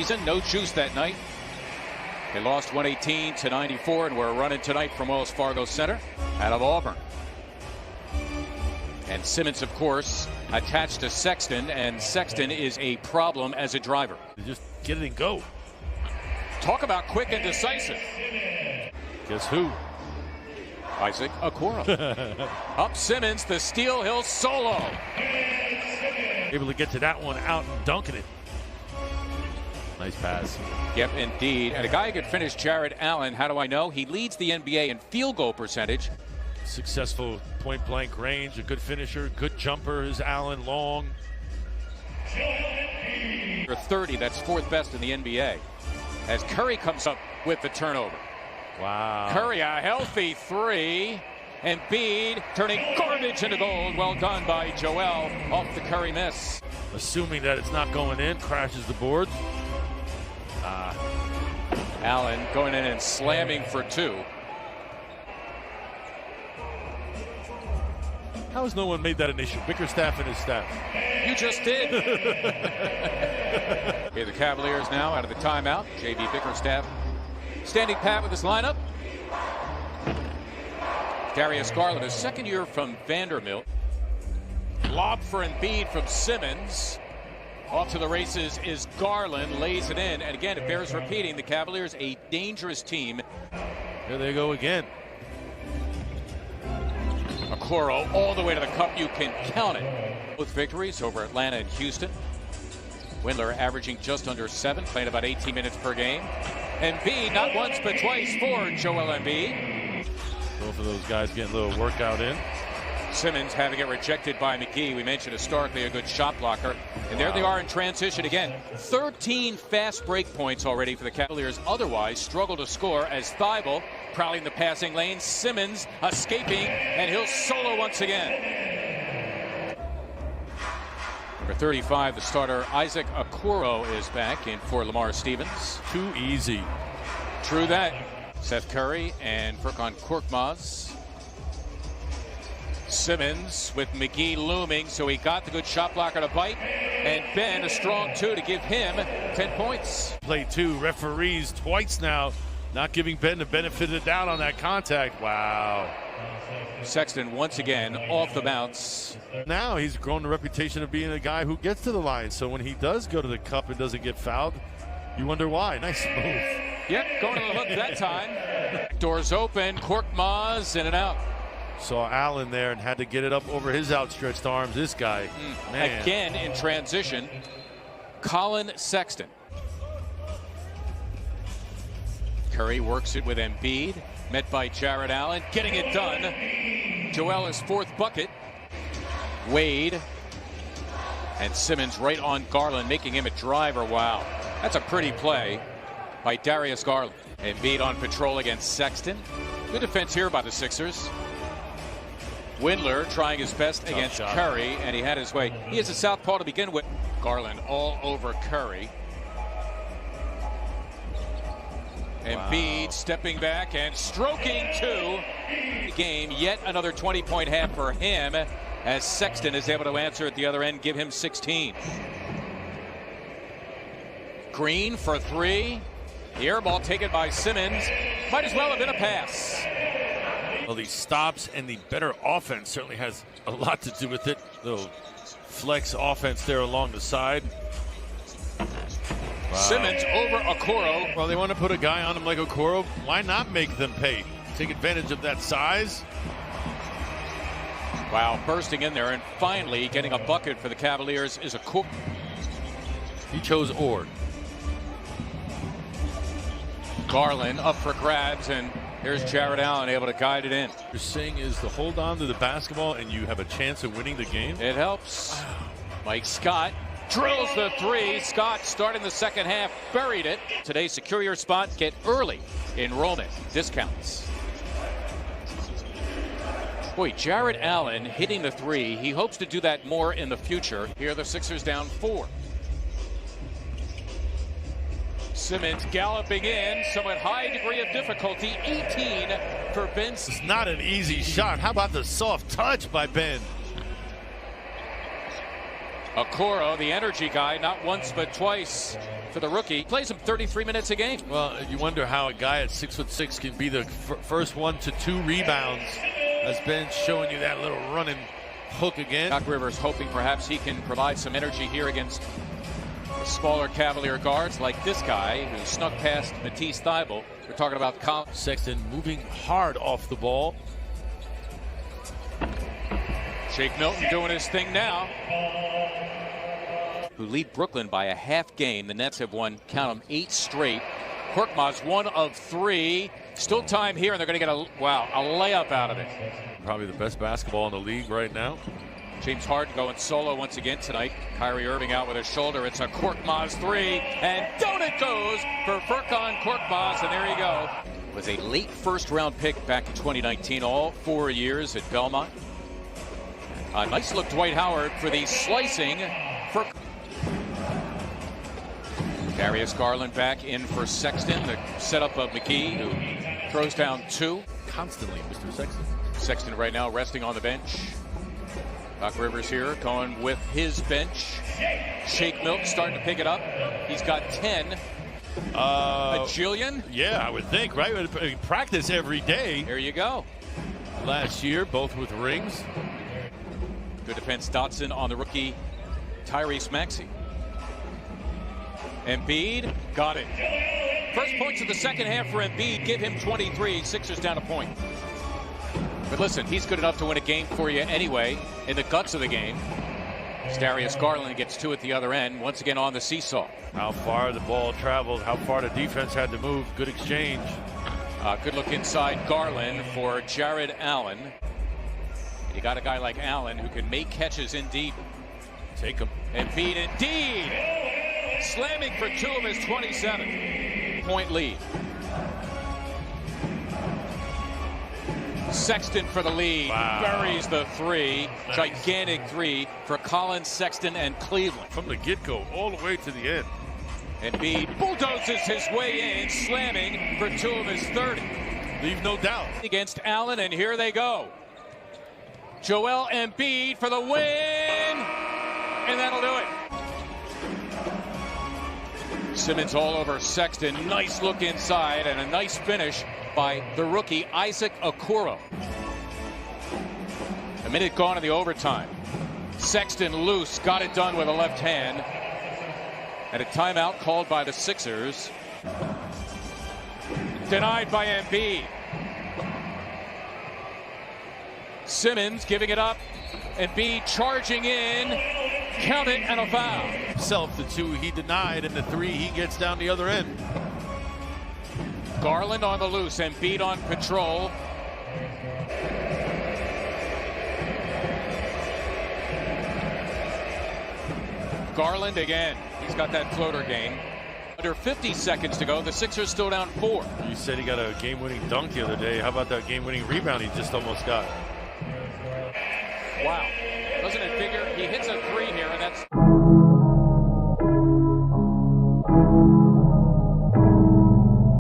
season. No juice that night. They lost 118-94, and we're running tonight from Wells Fargo Center out of Auburn. And Simmons, of course, attached to Sexton, and Sexton is a problem as a driver. Just get it and go. Talk about quick and decisive. Guess who? Isaac Okoro. Up Simmons, the steal, he'll solo. Able to get to that one out and dunking it. Nice pass. Yep, indeed. And a guy who could finish, Jared Allen, how do I know? He leads the NBA in field goal percentage. Successful point-blank range, a good finisher, good jumper is Allen, long. For 30, that's fourth best in the NBA. As Curry comes up with the turnover. Wow. Curry, a healthy three. Embiid turning garbage into gold. Well done by Joel off the Curry miss. Assuming that it's not going in, crashes the boards. Allen going in and slamming for two. How has no one made that an issue? Bickerstaff and his staff. You just did. Here the Cavaliers now out of the timeout. J.B. Bickerstaff standing pat with his lineup. Darius Garland, his second year from Vanderbilt. Lob for Embiid from Simmons. Off to the races is Garland, lays it in. And again, it bears repeating, the Cavaliers, a dangerous team. Here they go again. Okoro all the way to the cup, you can count it. Both victories over Atlanta and Houston. Windler averaging just under 7, playing about 18 minutes per game. Embiid, not once but twice for Joel Embiid. Both of those guys getting a little workout in. Simmons having it rejected by McGee. We mentioned historically a good shot blocker. And there they are in transition again. 13 fast break points already for the Cavaliers. Otherwise struggle to score as Thibault prowling the passing lane. Simmons escaping, and he'll solo once again. Number 35, the starter Isaac Okoro is back in for Lamar Stevens. Too easy. True that. Seth Curry and Furkan Korkmaz. Simmons with McGee looming, so he got the good shot blocker to bite, and Ben a strong 2 to give him 10 points. Play 2, referees twice now, not giving Ben the benefit of the doubt on that contact. Wow. Sexton once again off the bounce. Now he's grown the reputation of being a guy who gets to the line, so when he does go to the cup and doesn't get fouled, you wonder why. Nice move. Yep, going to the hook that time. Doors open, Korkmaz in and out. Saw Allen there and had to get it up over his outstretched arms. This guy, man. Again in transition, Colin Sexton. Curry works it with Embiid, met by Jared Allen, getting it done. Joel his fourth bucket. Wade and Simmons right on Garland, making him a driver. Wow, that's a pretty play by Darius Garland. Embiid on patrol against Sexton. Good defense here by the Sixers. Windler trying his best against Curry, and he had his way. He is a southpaw to begin with. Garland all over Curry. Embiid stepping back and stroking 2. Game, yet another 20-point half for him, as Sexton is able to answer at the other end, give him 16. Green for 3. The air ball taken by Simmons. Might as well have been a pass. Well, these stops and the better offense certainly has a lot to do with it. Little flex offense there along the side. Wow. Simmons over Okoro. Well, they want to put a guy on him like Okoro. Why not make them pay? Take advantage of that size. Wow, bursting in there and finally getting a bucket for the Cavaliers is Okoro. He chose Ord. Garland up for grabs, and here's Jared Allen able to guide it in. What you're saying is to hold on to the basketball and you have a chance of winning the game? It helps. Mike Scott drills the 3. Scott starting the second half, buried it. Today, secure your spot, get early enrollment discounts. Boy, Jared Allen hitting the 3. He hopes to do that more in the future. Here the Sixers down 4. Simmons galloping in, somewhat high degree of difficulty, 18 for Ben. It's not an easy shot. How about the soft touch by Ben? Okoro, the energy guy, not once but twice for the rookie. Plays him 33 minutes a game. Well, you wonder how a guy at 6'6" can be the first 1 to 2 rebounds. As Ben's showing you that little running hook again. Doc Rivers hoping perhaps he can provide some energy here against smaller Cavalier guards like this guy who snuck past Matisse Thybulle. We're talking about Sexton moving hard off the ball. Shake Milton doing his thing now. Who lead Brooklyn by a half game. The Nets have won, count them, 8 straight. Korkmaz 1 of 3. Still time here, and they're going to get a layup out of it. Probably the best basketball in the league right now. James Harden going solo once again tonight. Kyrie Irving out with his shoulder. It's a Korkmaz 3, and down it goes for Furkan Korkmaz, and there you go. Was a late first-round pick back in 2019, all 4 years at Belmont. Nice look, Dwight Howard, for the slicing. Darius Garland back in for Sexton. The setup of McGee, who throws down 2. Constantly, Mr. Sexton. Sexton right now resting on the bench. Doc Rivers here going with his bench. Shake Milton starting to pick it up. He's got 10. A jillion? Yeah, I would think, right? Practice every day. There you go. Last year, both with rings. Good defense, Dotson on the rookie Tyrese Maxey. Embiid got it. First points of the second half for Embiid. Give him 23. Sixers down a point. But listen, he's good enough to win a game for you anyway in the guts of the game. Darius Garland gets 2 at the other end. Once again on the seesaw. How far the ball traveled, how far the defense had to move. Good exchange. Good look inside Garland for Jared Allen. You got a guy like Allen who can make catches indeed. Take him. Embiid indeed. Slamming for 2 of his 27-point lead. Sexton for the lead. Wow. Buries the 3. Nice. Gigantic 3 for Collins, Sexton, and Cleveland. From the get-go all the way to the end. Embiid bulldozes his way in, slamming for 2 of his 30. Leave no doubt. Against Allen, and here they go. Joel Embiid for the win, and that'll do it. Simmons all over Sexton. Nice look inside, and a nice finish by the rookie Isaac Okoro. A minute gone in the overtime. Sexton loose, got it done with a left hand. And a timeout called by the Sixers. Denied by Embiid. Simmons giving it up. Embiid charging in. Count it, and a foul. Himself, the 2 he denied, and the 3 he gets down the other end. Garland on the loose. Embiid on patrol. Garland again. He's got that floater game. Under 50 seconds to go. The Sixers still down 4. You said he got a game-winning dunk the other day. How about that game-winning rebound he just almost got? Wow. Doesn't it figure? He hits a 3 here, and that's...